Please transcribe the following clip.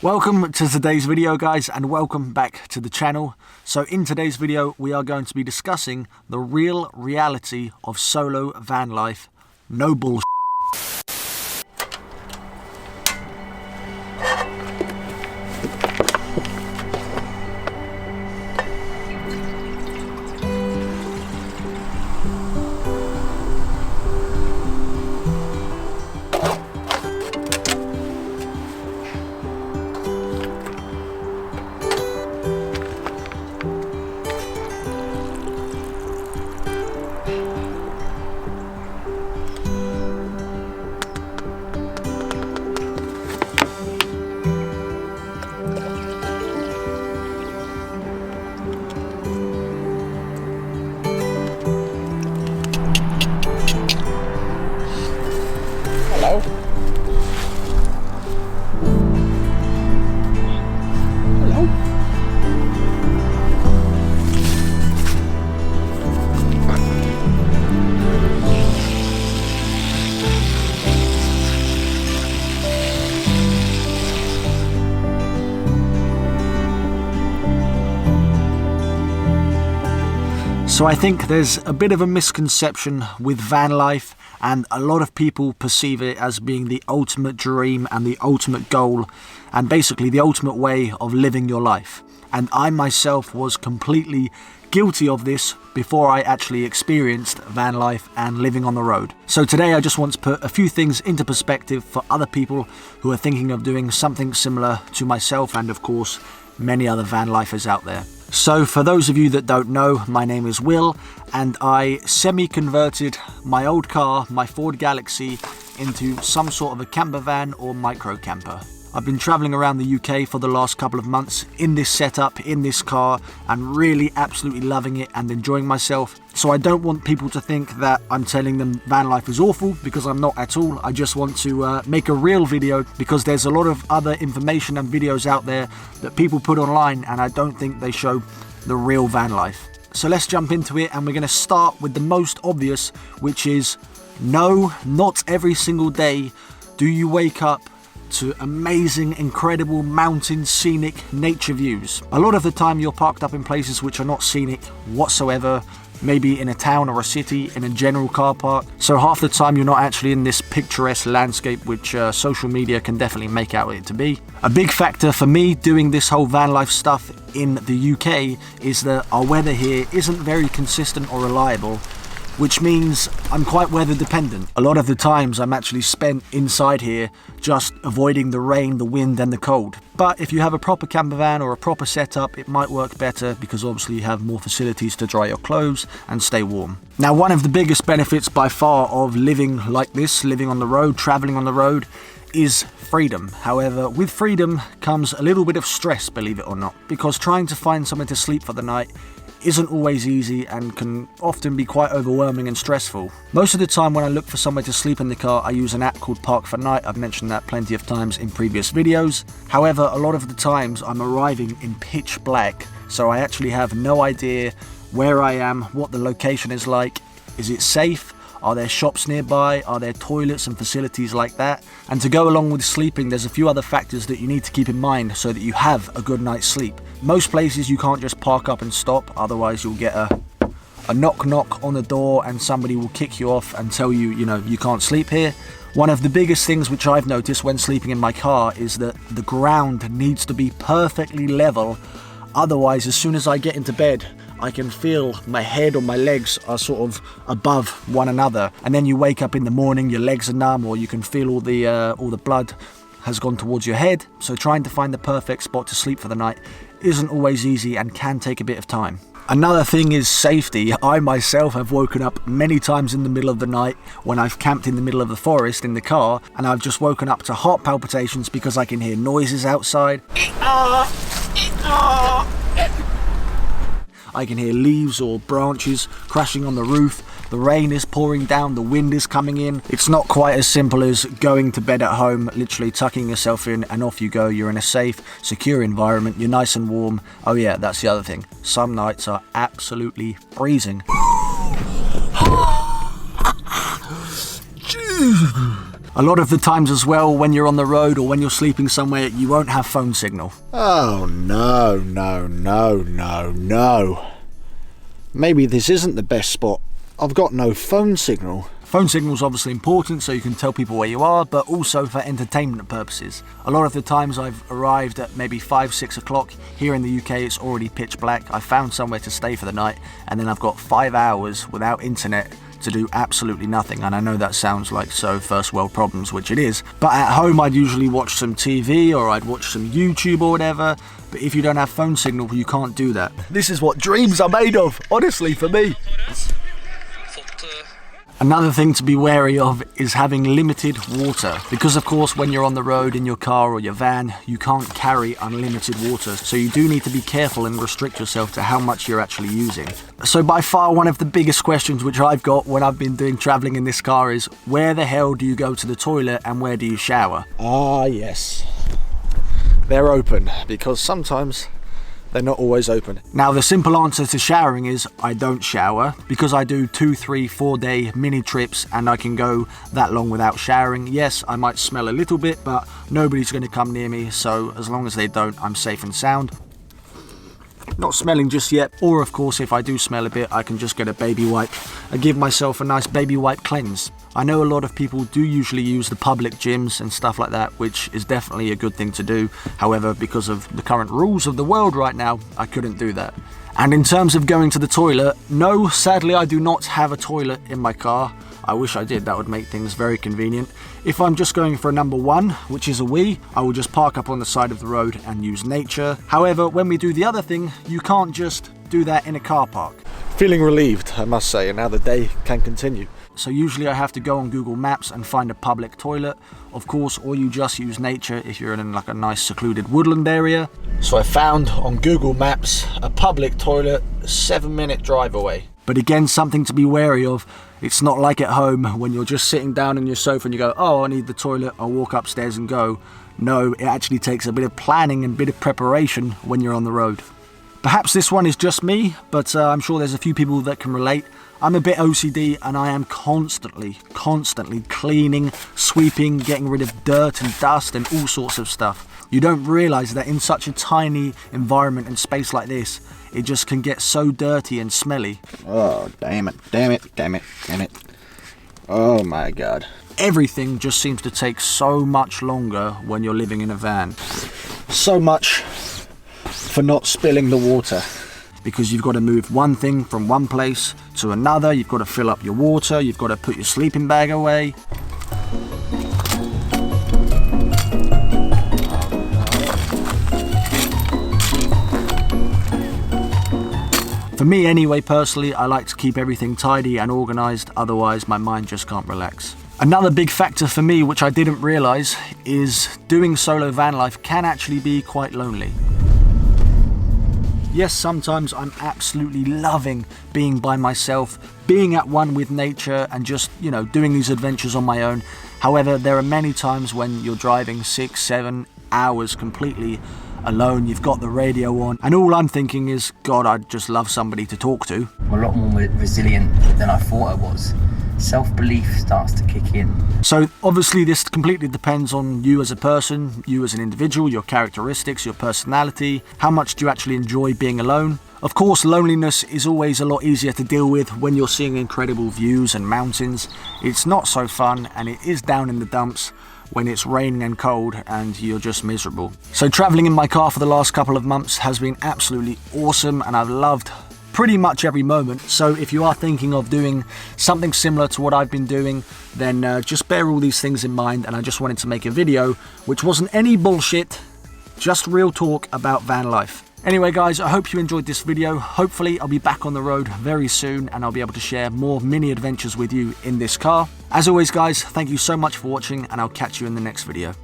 Welcome to today's video, guys, and welcome back to the channel. So in today's video we are going to be discussing the real reality of solo van life. No bullshit. Hello? Hello? So I think there's a bit of a misconception with van life, and a lot of people perceive it as being the ultimate dream and the ultimate goal, and basically the ultimate way of living your life. And I myself was completely guilty of this before I actually experienced van life and living on the road. So today I just want to put a few things into perspective for other people who are thinking of doing something similar to myself and of course many other van lifers out there. So for those of you that don't know, my name is Will, and I semi-converted my old car, my Ford Galaxy, into some sort of a camper van or micro camper. I've been travelling around the UK for the last couple of months in this setup, in this car, and really absolutely loving it and enjoying myself. So I don't want people to think that I'm telling them van life is awful, because I'm not at all. I just want to make a real video, because there's a lot of other information and videos out there that people put online, and I don't think they show the real van life. So let's jump into it, and we're going to start with the most obvious, which is no, not every single day do you wake up to amazing, incredible mountain scenic nature views. A lot of the time you're parked up in places which are not scenic whatsoever, maybe in a town or a city, in a general car park. So half the time you're not actually in this picturesque landscape which social media can definitely make out it to be. A big factor for me doing this whole van life stuff in the UK is that our weather here isn't very consistent or reliable, which means I'm quite weather dependent. A lot of the times I'm actually spent inside here just avoiding the rain, the wind and the cold. But if you have a proper camper van or a proper setup, it might work better, because obviously you have more facilities to dry your clothes and stay warm. Now, one of the biggest benefits by far of living like this, living on the road, traveling on the road, is freedom. However, with freedom comes a little bit of stress, believe it or not, because trying to find somewhere to sleep for the night isn't always easy and can often be quite overwhelming and stressful. Most of the time when I look for somewhere to sleep in the car, I use an app called Park for Night. I've mentioned that plenty of times in previous videos. However, a lot of the times I'm arriving in pitch black, so I actually have no idea where I am, what the location is like. Is it safe? Are there shops nearby? Are there toilets and facilities like that? And to go along with sleeping, there's a few other factors that you need to keep in mind so that you have a good night's sleep. Most places you can't just park up and stop, otherwise you'll get a knock on the door and somebody will kick you off and tell you, you can't sleep here. One of the biggest things which I've noticed when sleeping in my car is that the ground needs to be perfectly level. Otherwise, as soon as I get into bed, I can feel my head or my legs are sort of above one another, and then you wake up in the morning, your legs are numb, or you can feel all the blood has gone towards your head. So trying to find the perfect spot to sleep for the night isn't always easy and can take a bit of time. Another thing is safety. I myself have woken up many times in the middle of the night when I've camped in the middle of the forest in the car, and I've just woken up to heart palpitations because I can hear noises outside. I can hear leaves or branches crashing on the roof. The rain is pouring down, the wind is coming in. It's not quite as simple as going to bed at home, literally tucking yourself in and off you go. You're in a safe, secure environment, you're nice and warm. Oh yeah, that's the other thing. Some nights are absolutely freezing. A lot of the times as well, when you're on the road or when you're sleeping somewhere, you won't have phone signal. Oh no, no, no, no, no. Maybe this isn't the best spot. I've got no phone signal. Phone signal is obviously important so you can tell people where you are, but also for entertainment purposes. A lot of the times I've arrived at maybe 5, 6 o'clock. Here in the UK it's already pitch black. I found somewhere to stay for the night and then I've got 5 hours without internet to do absolutely nothing. And I know that sounds like so first world problems, which it is. But at home I'd usually watch some TV or I'd watch some YouTube or whatever. But if you don't have phone signal, you can't do that. This is what dreams are made of, honestly, for me. Another thing to be wary of is having limited water, because of course when you're on the road in your car or your van you can't carry unlimited water, so you do need to be careful and restrict yourself to how much you're actually using. So by far one of the biggest questions which I've got when I've been doing travelling in this car is, where the hell do you go to the toilet and where do you shower? Ah yes, they're open, because sometimes they're not always open. Now the simple answer to showering is I don't shower, because I do 2, 3, 4 day mini trips and I can go that long without showering. Yes, I might smell a little bit, but nobody's going to come near me, so as long as they don't, I'm safe and sound. Not smelling just yet, or of course if I do smell a bit I can just get a baby wipe and give myself a nice baby wipe cleanse. I know a lot of people do usually use the public gyms and stuff like that, which is definitely a good thing to do. However, because of the current rules of the world right now, I couldn't do that. And in terms of going to the toilet, no, sadly I do not have a toilet in my car. I wish I did, that would make things very convenient. If I'm just going for a number one, which is a wee, I will just park up on the side of the road and use nature. However, when we do the other thing, you can't just do that in a car park. Feeling relieved, I must say, and now the day can continue. So usually I have to go on Google Maps and find a public toilet, of course, or you just use nature if you're in like a nice secluded woodland area. So I found on Google Maps a public toilet 7-minute drive away. But again, something to be wary of. It's not like at home when you're just sitting down on your sofa and you go, oh, I need the toilet, I'll walk upstairs and go. No, it actually takes a bit of planning and a bit of preparation when you're on the road. Perhaps this one is just me, but I'm sure there's a few people that can relate. I'm a bit OCD and I am constantly cleaning, sweeping, getting rid of dirt and dust and all sorts of stuff. You don't realise that in such a tiny environment and space like this, it just can get so dirty and smelly. Oh, damn it, damn it, damn it, damn it. Oh my God. Everything just seems to take so much longer when you're living in a van. So much for not spilling the water. Because you've got to move one thing from one place to another, you've got to fill up your water, you've got to put your sleeping bag away. For me anyway, personally, I like to keep everything tidy and organised, otherwise my mind just can't relax. Another big factor for me, which I didn't realise, is doing solo van life can actually be quite lonely. Yes, sometimes I'm absolutely loving being by myself, being at one with nature and just, you know, doing these adventures on my own. However, there are many times when you're driving 6, 7 hours completely alone, you've got the radio on, and all I'm thinking is, God, I'd just love somebody to talk to. I'm a lot more resilient than I thought I was. Self-belief starts to kick in. So obviously this completely depends on you as a person, you as an individual, your characteristics, your personality, how much do you actually enjoy being alone. Of course, loneliness is always a lot easier to deal with when you're seeing incredible views and mountains. It's not so fun, and it is down in the dumps when it's raining and cold and you're just miserable. So traveling in my car for the last couple of months has been absolutely awesome, and I've loved pretty much every moment. So if you are thinking of doing something similar to what I've been doing, then just bear all these things in mind. And I just wanted to make a video which wasn't any bullshit, just real talk about van life. Anyway guys, I hope you enjoyed this video. Hopefully I'll be back on the road very soon and I'll be able to share more mini adventures with you in this car. As always guys, thank you so much for watching, and I'll catch you in the next video.